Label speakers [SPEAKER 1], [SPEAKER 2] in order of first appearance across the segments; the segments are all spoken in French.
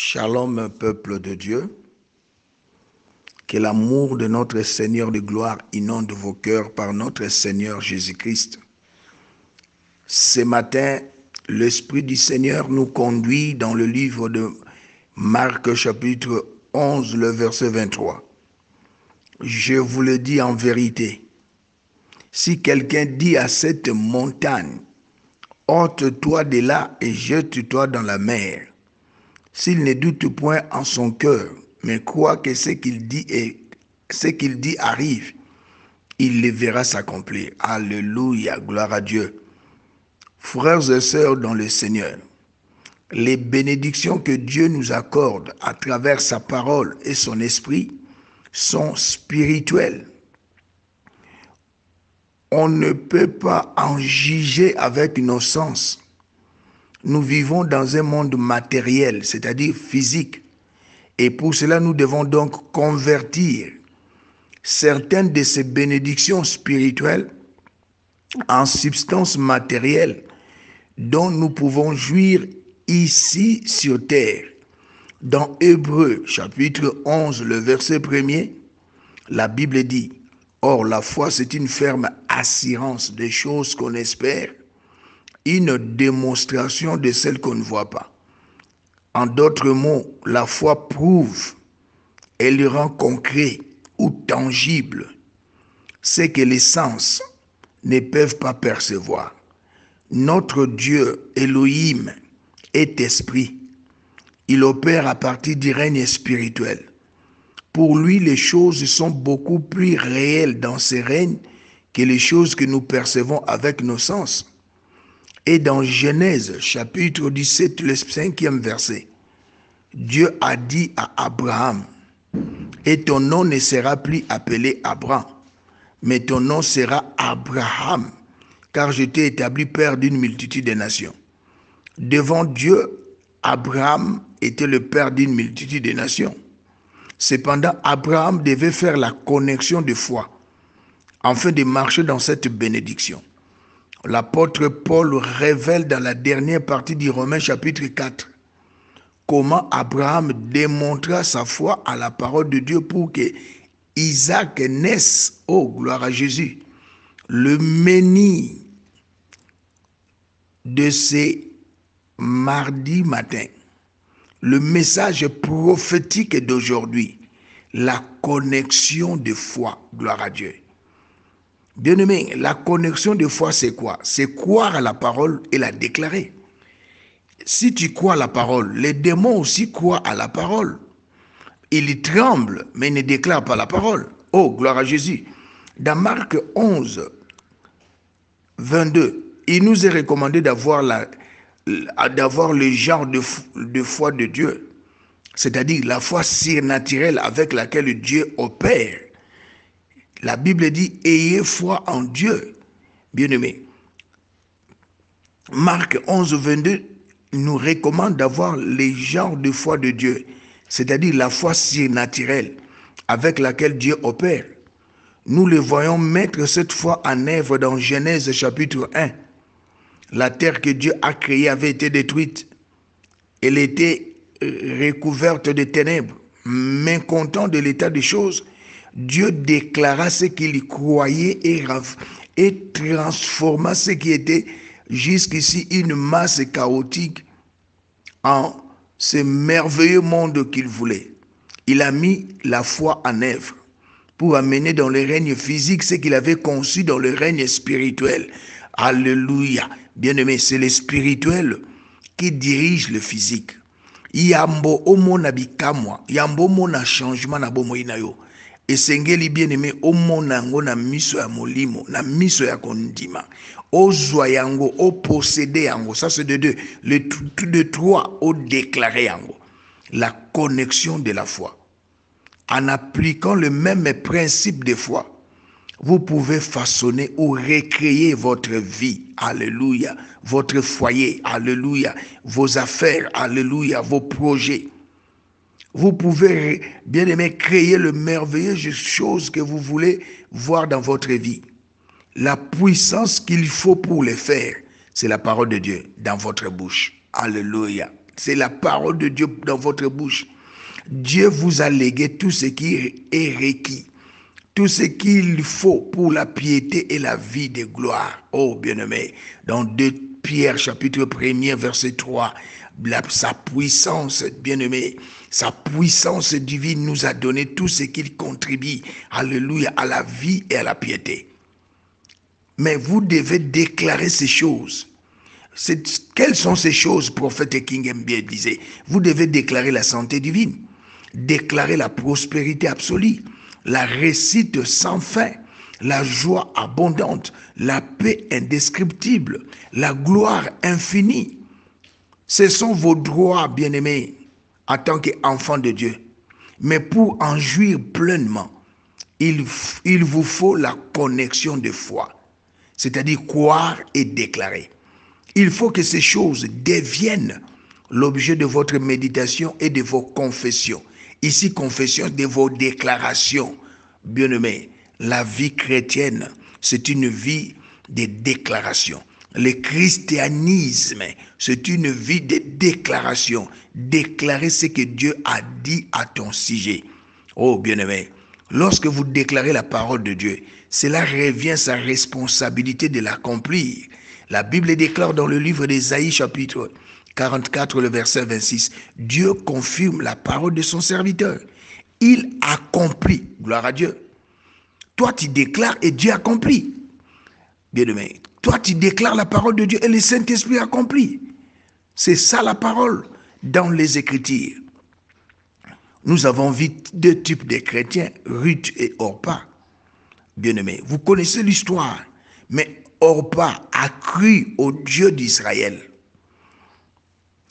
[SPEAKER 1] Shalom, peuple de Dieu. Que l'amour de notre Seigneur de gloire inonde vos cœurs par notre Seigneur Jésus-Christ. Ce matin, l'Esprit du Seigneur nous conduit dans le livre de Marc chapitre 11, le verset 23. Je vous le dis en vérité, si quelqu'un dit à cette montagne, ôte-toi de là et jette-toi dans la mer, s'il ne doute point en son cœur, mais croit que ce qu'il dit arrive, il le verra s'accomplir. Alléluia, gloire à Dieu. Frères et sœurs dans le Seigneur, les bénédictions que Dieu nous accorde à travers sa parole et son esprit sont spirituelles. On ne peut pas en juger avec nos sens. Nous vivons dans un monde matériel, c'est-à-dire physique. Et pour cela, nous devons donc convertir certaines de ces bénédictions spirituelles en substances matérielles dont nous pouvons jouir ici sur terre. Dans Hébreux, chapitre 11, le verset 1er, la Bible dit « Or, la foi, c'est une ferme assurance des choses qu'on espère, une démonstration de celles qu'on ne voit pas. » En d'autres mots, la foi prouve, elle rend concret ou tangible ce que les sens ne peuvent pas percevoir. Notre Dieu, Elohim, est esprit. Il opère à partir du règne spirituel. Pour lui, les choses sont beaucoup plus réelles dans ce règne que les choses que nous percevons avec nos sens. Et dans Genèse, chapitre 17, le 5e verset, Dieu a dit à Abraham, « Et ton nom ne sera plus appelé Abraham, mais ton nom sera Abraham, car je t'ai établi père d'une multitude de nations. » Devant Dieu, Abraham était le père d'une multitude de nations. Cependant, Abraham devait faire la connexion de foi, afin de marcher dans cette bénédiction. L'apôtre Paul révèle dans la dernière partie du Romains chapitre 4 comment Abraham démontra sa foi à la parole de Dieu pour que Isaac naisse. Oh, gloire à Jésus. Le menhir de ces mardi matin, le message prophétique d'aujourd'hui, la connexion de foi, gloire à Dieu. Bien-aimé, la connexion de foi, c'est quoi? C'est croire à la parole et la déclarer. Si tu crois à la parole, les démons aussi croient à la parole. Ils tremblent, mais ne déclarent pas la parole. Oh, gloire à Jésus. Dans Marc 11, 22, il nous est recommandé d'avoir le genre de foi de Dieu, c'est-à-dire la foi surnaturelle avec laquelle Dieu opère. La Bible dit « Ayez foi en Dieu ». Bien-aimé, Marc 11, 22 nous recommande d'avoir les genres de foi de Dieu, c'est-à-dire la foi surnaturelle avec laquelle Dieu opère. Nous le voyons mettre cette foi en œuvre dans Genèse chapitre 1. La terre que Dieu a créée avait été détruite. Elle était recouverte de ténèbres. Mécontent de l'état des choses, Dieu déclara ce qu'il croyait et transforma ce qui était jusqu'ici une masse chaotique en ce merveilleux monde qu'il voulait. Il a mis la foi en œuvre pour amener dans le règne physique ce qu'il avait conçu dans le règne spirituel. Alléluia. Bien-aimé, c'est le spirituel qui dirige le physique. Yambo omona bikamwa, yambo omona changement na bomo inayo. Esengeli bien-aimé omona ngo na miso ya molimo, na miso ya kondima. Ozwa yango, o posséder yango. Ça c'est de deux. De trois, o déclarer yango. La connexion de la foi. En appliquant le même principe de foi, vous pouvez façonner ou recréer votre vie, alléluia, votre foyer, alléluia, vos affaires, alléluia, vos projets. Vous pouvez, bien aimé, créer le merveilleux chose que vous voulez voir dans votre vie. La puissance qu'il faut pour le faire, c'est la parole de Dieu dans votre bouche. Alléluia. C'est la parole de Dieu dans votre bouche. Dieu vous a légué tout ce qui est requis, tout ce qu'il faut pour la piété et la vie de gloire. Oh, bien-aimé, dans 2 Pierre, chapitre 1er, verset 3, sa puissance, bien-aimé, sa puissance divine nous a donné tout ce qu'il contribue, alléluia, à la vie et à la piété. Mais vous devez déclarer ces choses. Quelles sont ces choses, prophète King MB disait? Vous devez déclarer la santé divine, déclarer la prospérité absolue, la réussite sans fin, la joie abondante, la paix indescriptible, la gloire infinie. Ce sont vos droits, bien-aimés, en tant qu'enfants de Dieu. Mais pour en jouir pleinement, il vous faut la connexion de foi, c'est-à-dire croire et déclarer. Il faut que ces choses deviennent l'objet de votre méditation et de vos confessions. Ici, confession de vos déclarations. Bien-aimés, la vie chrétienne, c'est une vie de déclaration. Le christianisme, c'est une vie de déclaration. Déclarer ce que Dieu a dit à ton sujet. Oh, bien-aimé, lorsque vous déclarez la parole de Dieu, cela revient sa responsabilité de l'accomplir. La Bible déclare dans le livre d'Ésaïe, chapitre 44, le verset 26, Dieu confirme la parole de son serviteur. Il accomplit. Gloire à Dieu. Toi, tu déclares et Dieu accomplit. Bien-aimé, toi, tu déclares la parole de Dieu et le Saint-Esprit accomplit. C'est ça la parole dans les Écritures. Nous avons vu 2 types de chrétiens, Ruth et Orpa. Bien-aimé, vous connaissez l'histoire, mais Orpa a cru au Dieu d'Israël.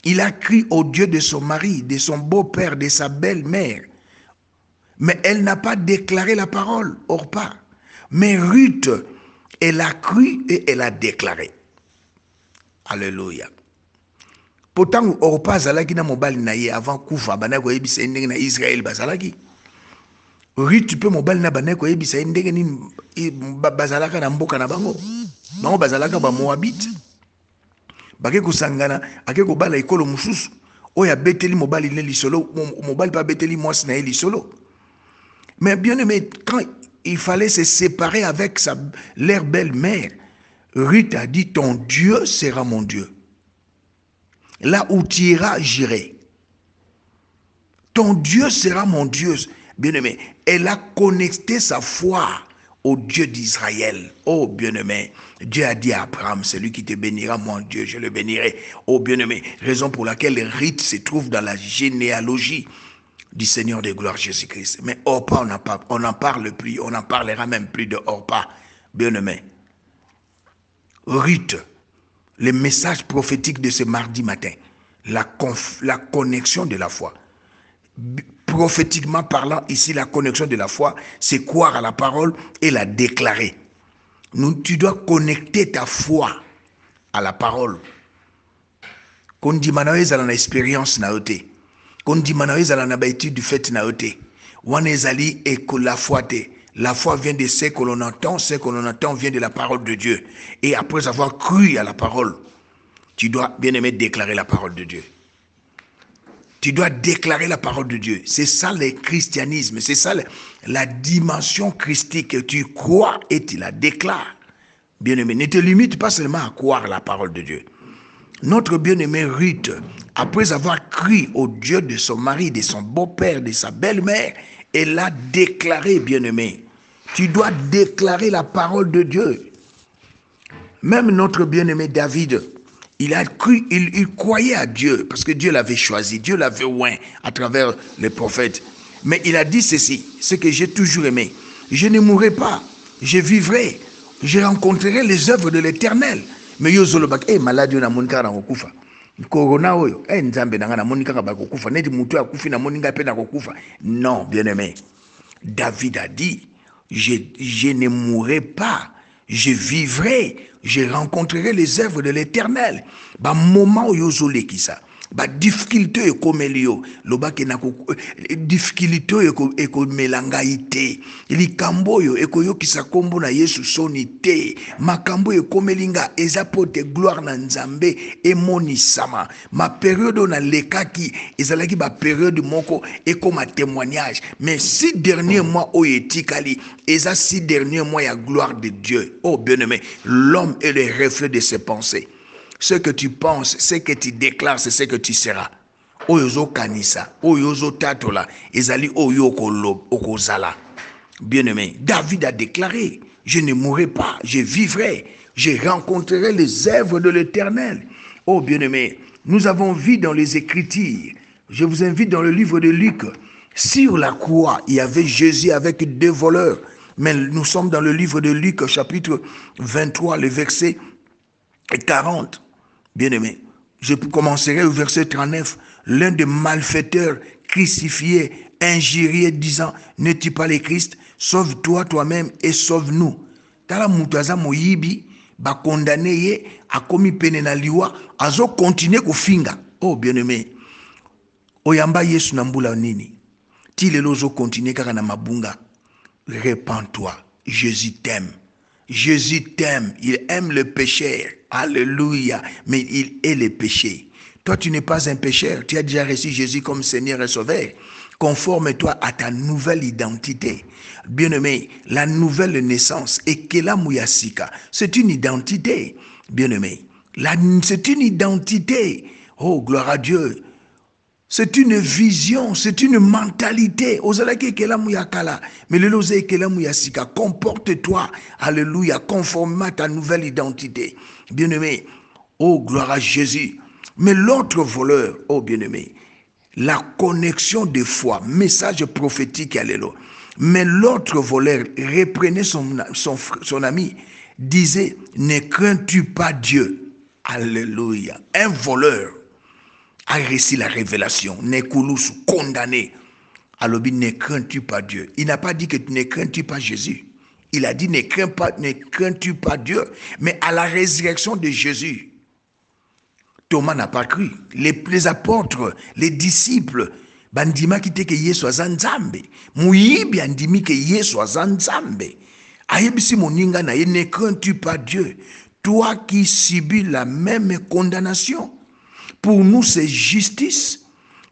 [SPEAKER 1] Il a cru au Dieu de son mari, de son beau-père, de sa belle-mère. Mais elle n'a pas déclaré la parole, Orpa. Mais Ruth, elle a cru et elle a déclaré. Alléluia. Pourtant, Orpa zalaki na mobali na ye avant kufa banako yebisa ndenge na Israël bazalaki. Ruth pe mobali na banako yebisa ndenge ni bazalaka na mboka na bango. Bango bazalaka ba Moabite. Bake kusangana ake ko bala ekolo mususu oya beteli mobali ne lisolo mobali pa beteli mwasi na ye lisolo. Mais bien aimé, quand il fallait se séparer avec leur belle-mère, Ruth a dit, ton Dieu sera mon Dieu. Là où tu iras, j'irai. Ton Dieu sera mon Dieu. Bien-aimé, elle a connecté sa foi au Dieu d'Israël. Oh, bien-aimé, Dieu a dit à Abraham, celui qui te bénira, mon Dieu, je le bénirai. Oh, bien-aimé, raison pour laquelle Ruth se trouve dans la généalogie du Seigneur de gloire Jésus-Christ. Mais Orpa, on n'en parle plus, on n'en parlera même plus de Orpa. Bien-aimé, Ruth, le message prophétique de ce mardi matin, la connexion de la foi. Prophétiquement parlant, ici, la connexion de la foi, c'est croire à la parole et la déclarer. Tu dois connecter ta foi à la parole. Qu'on dit manawe zala na expérience na ote. Qu'on dit manawe zala na baïti du fait na ote. Wan ezali et que la foi te. La foi vient de ce que l'on entend vient de la parole de Dieu. Et après avoir cru à la parole, tu dois bien aimer déclarer la parole de Dieu. Tu dois déclarer la parole de Dieu. C'est ça le christianisme. C'est ça la dimension christique. Tu crois et tu la déclares. Bien-aimé, ne te limite pas seulement à croire la parole de Dieu. Notre bien-aimé Ruth, après avoir cru au Dieu de son mari, de son beau-père, de sa belle-mère, elle a déclaré, bien-aimé. Tu dois déclarer la parole de Dieu. Même notre bien-aimé David, il a cru, il croyait à Dieu, parce que Dieu l'avait choisi, Dieu l'avait oint à travers les prophètes. Mais il a dit ceci, ce que j'ai toujours aimé. Je ne mourrai pas, je vivrai, je rencontrerai les œuvres de l'Éternel. Mais yo zolobak, maladie na monika na kokufa. Corona oyo, nzambe na ngana monika ba kokufa, neti mutu akufi na monika pe na kokufa. Non, bien-aimé. David a dit, je ne mourrai pas, je vivrai, je rencontrerai les œuvres de l'Éternel. Ba moment yo zoleki ça. ba difficulté ekomelio loba ke na difficulté ekomelangaite likambo yo ekoyokisa kombo na Yesu soni te makambo ekomelinga eza pote gloire na Nzambe emonisama ma période na lekaki ezalaki ba période moko ekoma témoignage mais 6 derniers mois oyetikali eza 6 derniers mois ya gloire de Dieu. Oh bien-aimé, l'homme est le reflet de ses pensées. Ce que tu penses, ce que tu déclares, c'est ce que tu seras. Oyozo kanisa, oyozo tatola, ezali oyo okozala. Bien-aimé, David a déclaré, je ne mourrai pas, je vivrai, je rencontrerai les œuvres de l'Éternel. Oh bien-aimé, nous avons vu dans les Écritures, je vous invite dans le livre de Luc, sur la croix, il y avait Jésus avec 2 voleurs. Mais nous sommes dans le livre de Luc, chapitre 23, le verset 40. Bien-aimé, je commencerai au verset 39. L'un des malfaiteurs crucifiés, injuriés, disant, n'es-tu pas le Christ? Sauve-toi toi-même et sauve-nous. Tala mutaza moyibi, ba condamné ye, a commis pene na liwa, azo continuer kufinga. Oh bien-aimé, oyamba Yesu nambula nini? Ti lelo zo continuer kaka na mabunga. Répands-toi, Jésus t'aime. Jésus t'aime, il aime le pécheur. Alléluia, mais il est le péché. Toi, tu n'es pas un pécheur, tu as déjà reçu Jésus comme Seigneur et Sauveur. Conforme-toi à ta nouvelle identité. Bien-aimé, la nouvelle naissance, Ekela Muyasika, c'est une identité. Bien-aimé, c'est une identité. Oh, gloire à Dieu. C'est une vision, c'est une mentalité. Mais le comporte-toi, alléluia, conformément à ta nouvelle identité. Bien-aimé, oh gloire à Jésus. Mais l'autre voleur, oh bien-aimé, la connexion de foi, message prophétique, alléluia. Mais l'autre voleur reprenait son ami, disait, ne crains-tu pas Dieu? Alléluia. Un voleur a reçu la révélation, Nekulusu, condamné. Alors, ne crains-tu pas Dieu? Il n'a pas dit que ne crains-tu pas Jésus. Il a dit ne crains-tu pas Dieu? Mais à la résurrection de Jésus, Thomas n'a pas cru. Les apôtres, les disciples, bandima kite ke Yesu azanzambe. Muyibi andimi ke Yesu azanzambe. Ayebisi moninga na ye, ne crains-tu pas Dieu? Toi qui subis la même condamnation. Pour nous, c'est justice,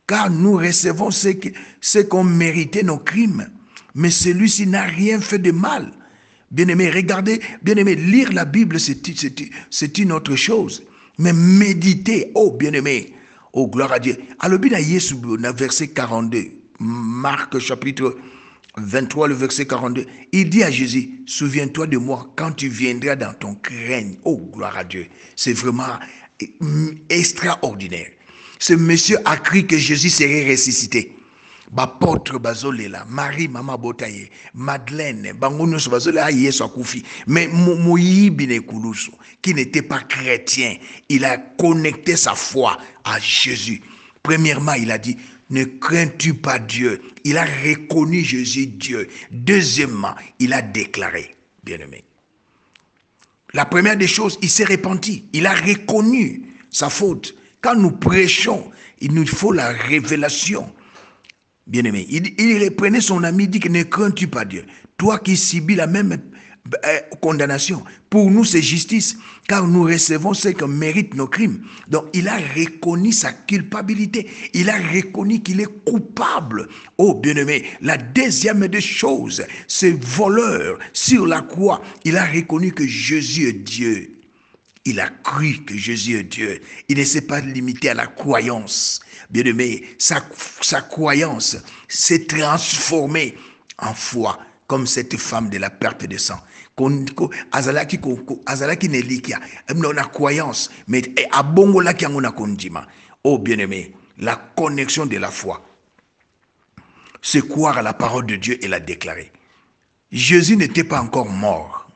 [SPEAKER 1] car nous recevons ce qu'on méritait nos crimes. Mais celui-ci n'a rien fait de mal. Bien-aimé, regardez, bien-aimé, lire la Bible, c'est une autre chose. Mais méditer, oh bien-aimé, oh gloire à Dieu. Alors, bien, Yesu, verset 42, Marc chapitre 23, le verset 42, il dit à Jésus, souviens-toi de moi quand tu viendras dans ton règne. Oh gloire à Dieu. C'est vraiment extraordinaire. Ce monsieur a cru que Jésus serait ressuscité. Bapôtre bazolela, Marie mama botaye, Madeleine, bangono bazolela Yesu akufi. Mais Moïbine Kulusu, qui n'était pas chrétien, il a connecté sa foi à Jésus. Premièrement, il a dit, ne crains-tu pas Dieu? Il a reconnu Jésus Dieu. Deuxièmement, il a déclaré, bien-aimé. La première des choses, il s'est repenti. Il a reconnu sa faute. Quand nous prêchons, il nous faut la révélation. Bien-aimé, il reprenait son ami, il dit que ne crains-tu pas Dieu? Toi qui subis la même condamnation. Pour nous, c'est justice, car nous recevons ce que méritent nos crimes. Donc, il a reconnu sa culpabilité. Il a reconnu qu'il est coupable. Oh, bien-aimé, la deuxième des choses, ce voleur sur la croix, il a reconnu que Jésus est Dieu. Il a cru que Jésus est Dieu. Il ne s'est pas limité à la croyance. Bien-aimé, sa croyance s'est transformée en foi, comme cette femme de la perte de sang. Azalaki nelikia, on a croyance, mais à bongo la qui on a kondima. Oh bien-aimé, la connexion de la foi. C'est croire à la parole de Dieu et la déclarer. Jésus n'était pas encore mort.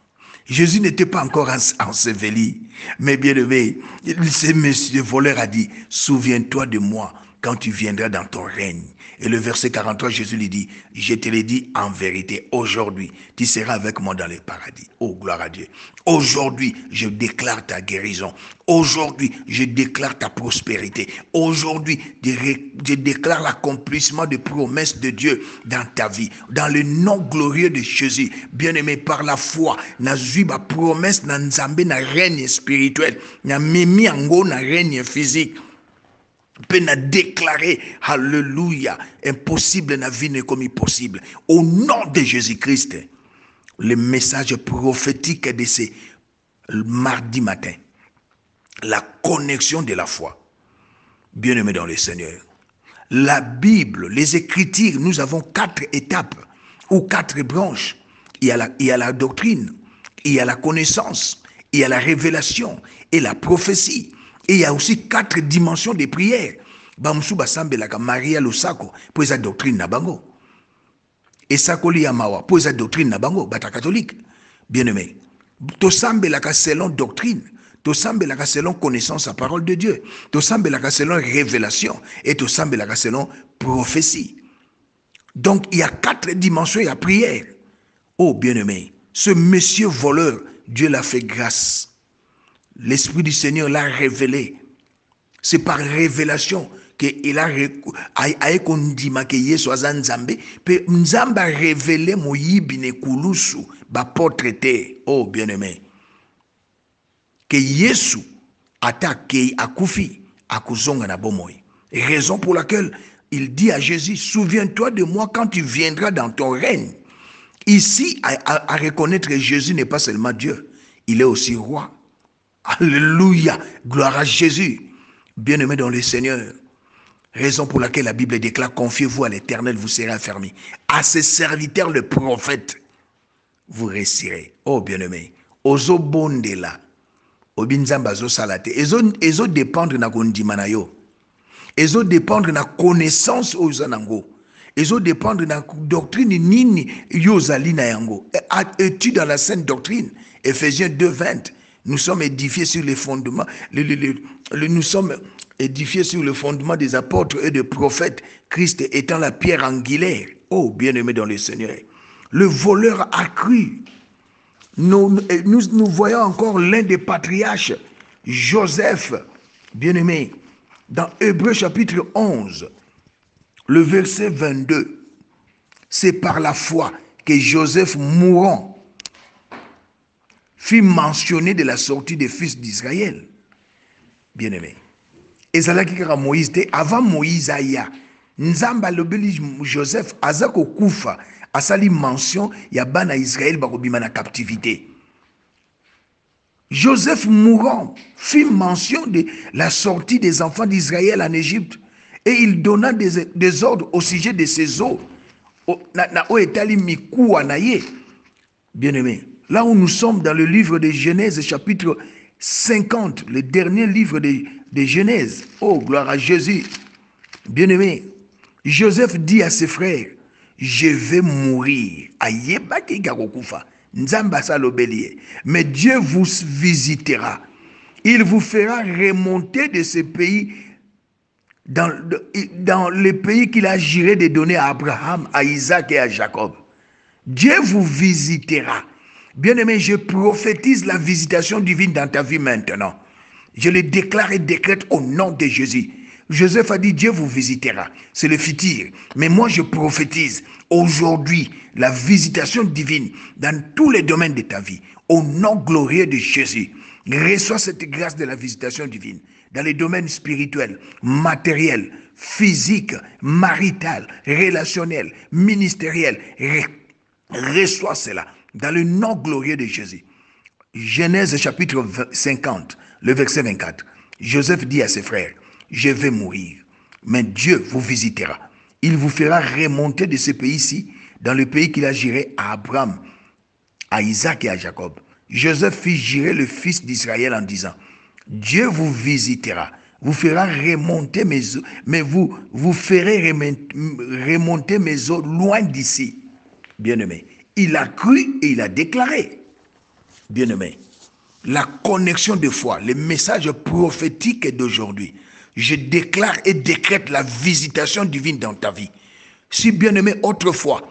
[SPEAKER 1] Jésus n'était pas encore enseveli. Mais bien aimé, ce monsieur voleur a dit, souviens-toi de moi quand tu viendras dans ton règne. Et le verset 43, Jésus lui dit, je te l'ai dit en vérité, aujourd'hui, tu seras avec moi dans le paradis. Oh, gloire à Dieu. Aujourd'hui, je déclare ta guérison. Aujourd'hui, je déclare ta prospérité. Aujourd'hui, je déclare l'accomplissement des promesses de Dieu dans ta vie. Dans le nom glorieux de Jésus, bien-aimé, par la foi, na zuiba promesse na nzambe na règne spirituel, na mimi ango na règne physique. Peut déclarer, alléluia, impossible na vie n'est comme impossible. Au nom de Jésus-Christ, le message prophétique de ce mardi matin, la connexion de la foi. Bien-aimé dans le Seigneur, la Bible, les Écritures, nous avons 4 étapes ou 4 branches. Il y a la doctrine, il y a la connaissance, il y a la révélation et la prophétie. Et il y a aussi 4 dimensions de prière. Bamsu basambelaka Maria Losako, pour sa doctrine na bango. Et Sakoli Yamawa, pour sa doctrine na bango, bata catholique. Bien-aimé. Tosambelaka selon doctrine. Tosambelaka selon connaissance à parole de Dieu. Tosambelaka selon révélation. Et tosambelaka selon prophétie. Donc il y a 4 dimensions, il y a prière. Oh bien-aimé, ce monsieur voleur, Dieu l'a fait grâce. L'Esprit du Seigneur l'a révélé. C'est par révélation qu'il a kondima que Yesu azanzambe pe nzamba révélé moyibine kulusu ba portraité. Oh bien-aimé, que Yesu attaque akufi akuzonga na bomoy. Raison pour laquelle il dit à Jésus, souviens-toi de moi quand tu viendras dans ton règne. Ici, à reconnaître que Jésus n'est pas seulement Dieu, il est aussi roi. Alléluia, gloire à Jésus. Bien-aimé dans le Seigneur, raison pour laquelle la Bible déclare, confiez-vous à l'Éternel, vous serez affermis. À ses serviteurs, le prophète, vous réussirez. Oh bien-aimé, ozo bondela, obinzamba zo salate, ezo dépendre na kondima na yo, ezo dépendre na connaissance ozanango, ezo dépendre na doctrine nini yo zali na yango. Étude dans la sainte doctrine, Ephésiens 2:20. Nous sommes édifiés sur les fondements, nous sommes édifiés sur le fondement des apôtres et des prophètes, Christ étant la pierre angulaire. Oh, bien-aimé dans le Seigneur. Le voleur a cru. Nous voyons encore l'un des patriarches, Joseph, bien-aimé, dans Hébreux chapitre 11, le verset 22. C'est par la foi que Joseph mourant fit mentionner de la sortie des fils d'Israël. Bien-aimé. Et ça là qui a Moïse, avant Moïse aya, Nzamba lobeli Joseph azako kufa, asali mention ya bana Israël bakobima na captivité. Joseph mourant fit mention de la sortie des enfants d'Israël en Égypte et il donna des ordres au sujet de ces eaux. Bien-aimé. Là où nous sommes dans le livre de Genèse, chapitre 50, le dernier livre de Genèse. Oh, gloire à Jésus. Bien-aimé, Joseph dit à ses frères, je vais mourir. Mais Dieu vous visitera. Il vous fera remonter de ce pays dans le pays qu'il a juré de donner à Abraham, à Isaac et à Jacob. Dieu vous visitera. Bien-aimé, je prophétise la visitation divine dans ta vie maintenant. Je le déclare et décrète au nom de Jésus. Joseph a dit, Dieu vous visitera. C'est le futur. Mais moi, je prophétise aujourd'hui la visitation divine dans tous les domaines de ta vie. Au nom glorieux de Jésus. Reçois cette grâce de la visitation divine dans les domaines spirituels, matériels, physiques, marital, relationnels, ministériels. Reçois cela dans le nom glorieux de Jésus. Genèse chapitre 50, le verset 24. Joseph dit à ses frères, je vais mourir, mais Dieu vous visitera. Il vous fera remonter de ce pays-ci, dans le pays qu'il a juré à Abraham, à Isaac et à Jacob. Joseph fit jurer le fils d'Israël en disant, Dieu vous visitera, vous fera remonter mes eaux, mais vous ferez remonter mes eaux loin d'ici. Bien-aimé, il a cru et il a déclaré. Bien-aimé, la connexion de foi, le message prophétique d'aujourd'hui. Je déclare et décrète la visitation divine dans ta vie. Si bien-aimé, autrefois,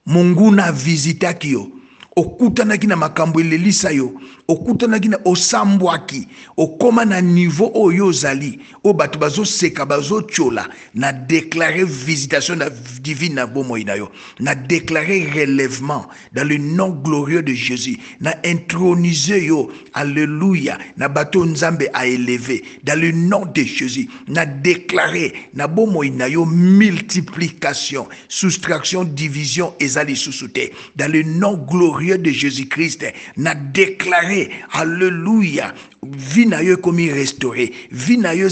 [SPEAKER 1] Mungu na visita kio, okutanaki na makambo elelisa yo, okutanaki na osambwaki, okoma na niveau oyo zali, o bato bazo seka bazo tchola, na déclarer visitation divine na bomoy na yo, na déclarer relèvement dans le nom glorieux de Jésus, na introniser yo, alléluia, na bato nzambe a élevé, dans le nom de Jésus, na déclarer na bomoy na yo multiplication, soustraction, division ezali susute, dans le nom glorieux de Jésus-Christ, n'a déclaré, alléluia, vie na yo komi restauré, vie na yo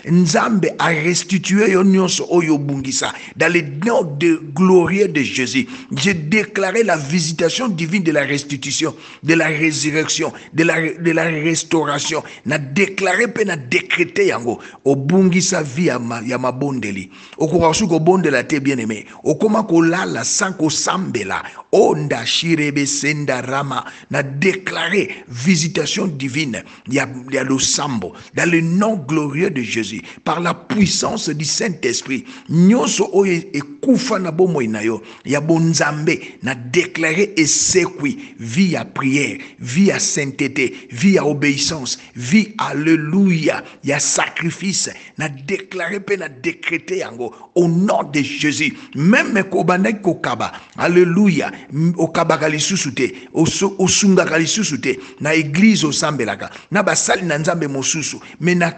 [SPEAKER 1] nzambe a restitué yo nyonso oyo bungisa, dans le nom de glorieux de Jésus. J'ai déclaré la visitation divine de la restitution, de la résurrection, de la restauration, n'a déclaré pe na décrété yango, o bungisa vie ya mabondeli, o korasu ko bondela te bien-aimé, o koma ko lala sans ko sambela, onda shirebe senda rama, n'a déclaré visitation divine, il y a le sambo, dans le nom glorieux de Jésus, par la puissance du Saint-Esprit, nyonso oye e kufa na bomo inayo, ya bonzambe, n'a déclaré et sekwi, vie à prière, vie à sainteté, vie à obéissance, vie alléluia, il y a sacrifice, n'a déclaré pe n'a décrété yango, au nom de Jésus, même kobanek kokaba, alléluia, okaba kalisusute, osunga kalisusute, na église au sambelaka, na basali na nzambe mosusu, mais na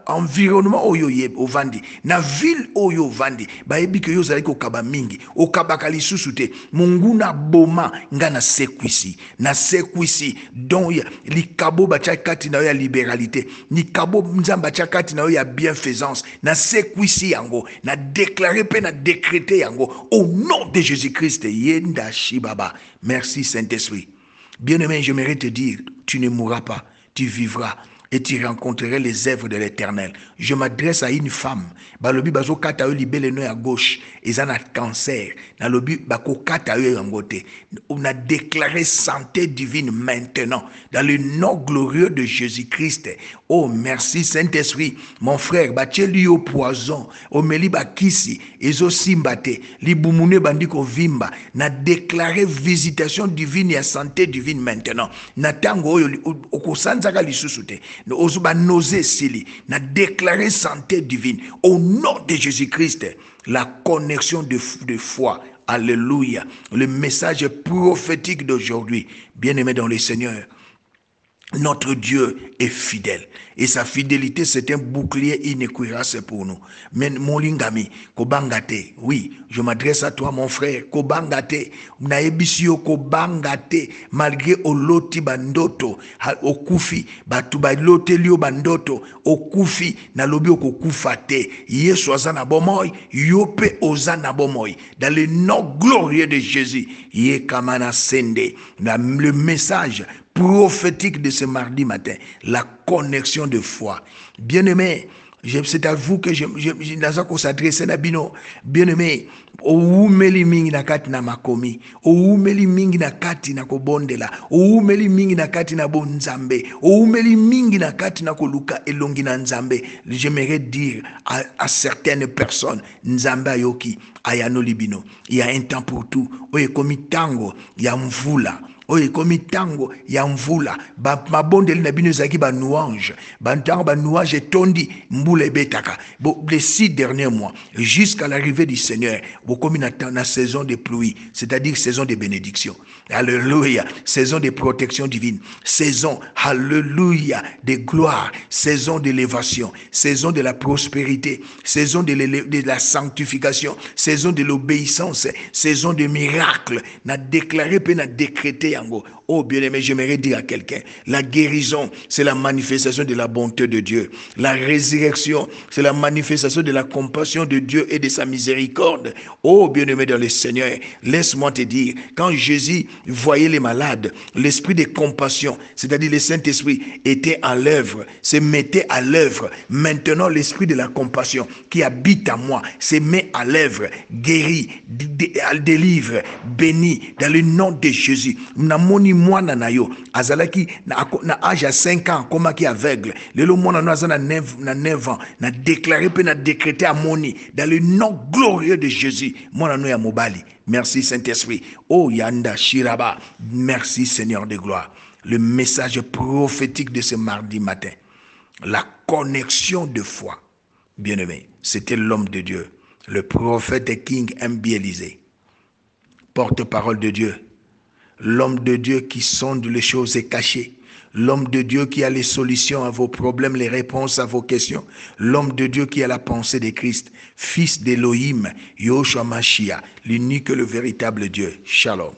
[SPEAKER 1] environnement oyo ye ovandi, na ville oyo vandi, ba ebi ke yo zali ko kaba mingi, okaba kalisusute, mungu na boma nga na sekwisi, don ya likabo bacha kati na yo ya libéralité, nikabo nzamba bacha kati na yo ya bienfaisance, na sekwisi yango, na déclarer pe na décréter yango, au nom de Jésus-Christ, yenda shibaba. Merci Saint-Esprit. Bien-aimé, j'aimerais te dire, tu ne mourras pas, tu vivras et tu rencontreras les œuvres de l'Éternel. Je m'adresse à une femme. Balobi bazo kata yo libele no à gauche, ils ont un cancer. Na lobi bako kata yo yangote. On a déclaré santé divine maintenant dans le nom glorieux de Jésus-Christ. Oh merci Saint-Esprit, mon frère, bacheli au poison, o meli bakisi, ezo simbate, li bumune bandiko vimba, na déclaré visitation divine et santé divine maintenant. Na tango oyo okosanzaka lisusute. Ozuba nausée sili, na déclaré santé divine au nom de Jésus-Christ, la connexion de foi. Alléluia. Le message prophétique d'aujourd'hui, bien-aimé dans le Seigneur. Notre Dieu est fidèle et sa fidélité c'est un bouclier inécuirace pour nous. Mais mon lingami, kobangate, oui, je m'adresse à toi mon frère, kobangate, naebisio kobangate, malgré oloti bandoto, okufi, batu balote lio bandoto, okufi, na lobi okufate, yesu azana bomoy, yope ozana bomoy, dans le nom glorieux de Jésus, ye kamana sende, le message prophétique de ce mardi matin, la connexion de foi. Bien-aimé, c'est à vous que je s'adresse à Bino. Bien-aimé, oumeli mingi na kati na makomi, oumeli mingi na kati na kobondela, oumeli mingi na kati na bonzambe, oumeli mingi na kati na koluka elongi na nzambe. J'aimerais dire à certaines personnes, nzambe ayoki, ayano libino, il y a un temps pour tout. Oye komi tango, ya mvula. Oye komi tango ya mvula mabondeli na bino ezaki ba louange bantango ba louange etondi mbula ebetaka les 6 derniers mois jusqu'à l'arrivée du Seigneur bokomi na saison de pluie, c'est-à-dire saison de bénédiction, alléluia, saison de protection divine, saison alléluia de gloire, saison d'élévation, saison de la prospérité, saison de la sanctification, saison de l'obéissance, saison de miracles, na déclaré pe na décrété. Oh bien-aimé, j'aimerais dire à quelqu'un, la guérison, c'est la manifestation de la bonté de Dieu. La résurrection, c'est la manifestation de la compassion de Dieu et de sa miséricorde. Oh bien-aimé dans le Seigneur, laisse-moi te dire, quand Jésus voyait les malades, l'esprit de compassion, c'est-à-dire le Saint-Esprit, était à l'œuvre, se mettait à l'œuvre. Maintenant, l'esprit de la compassion qui habite en moi se met à l'œuvre, guérit, délivre, bénit, dans le nom de Jésus. Namoni amoni mwana na yo azalaki na âge à 5 ans komaki aveugle lelo mwana no aza na 9 ans na déclaré pe na décrété amoni dans le nom glorieux de Jésus mwana no ya mobali. Merci Saint-Esprit. Oh Yanda Shiraba, merci Seigneur de gloire. Le message prophétique de ce mardi matin, la connexion de foi. Bien-aimé, c'était l'homme de Dieu, le prophète King M.B. Élysée, porte-parole de Dieu, l'homme de Dieu qui sonde les choses cachées, l'homme de Dieu qui a les solutions à vos problèmes, les réponses à vos questions, l'homme de Dieu qui a la pensée de Christ, fils d'Élohim, Yoshua Mashiach, l'unique et le véritable Dieu. Shalom.